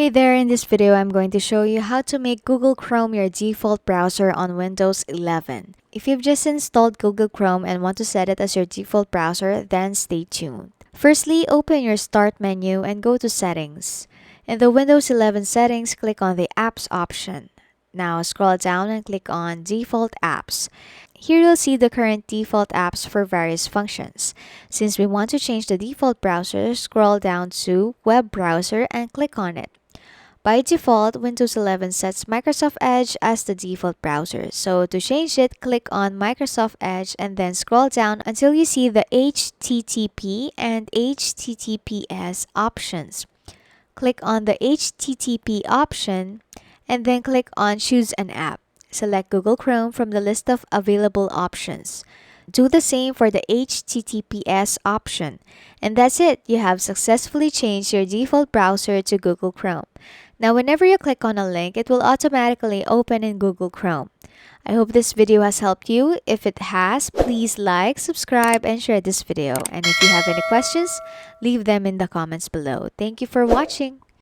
Hey there, in this video I'm going to show you how to make Google Chrome your default browser on Windows 11. If you've just installed Google Chrome and want to set it as your default browser, then stay tuned. Firstly, open your Start menu and go to Settings. In the Windows 11 settings, click on the Apps option. Now scroll down and click on Default Apps. Here you'll see the current default apps for various functions. Since we want to change the default browser, scroll down to Web Browser and click on it. By default, Windows 11 sets Microsoft Edge as the default browser. So to change it, click on Microsoft Edge and then scroll down until you see the HTTP and HTTPS options. Click on the HTTP option and then click on Choose an app. Select Google Chrome from the list of available options. Do the same for the HTTPS option. And that's it, you have successfully changed your default browser to Google Chrome. Now whenever you click on a link, it will automatically open in Google Chrome. I hope this video has helped you. If it has, please like, subscribe, and share this video. And if you have any questions, leave them in the comments below. Thank you for watching.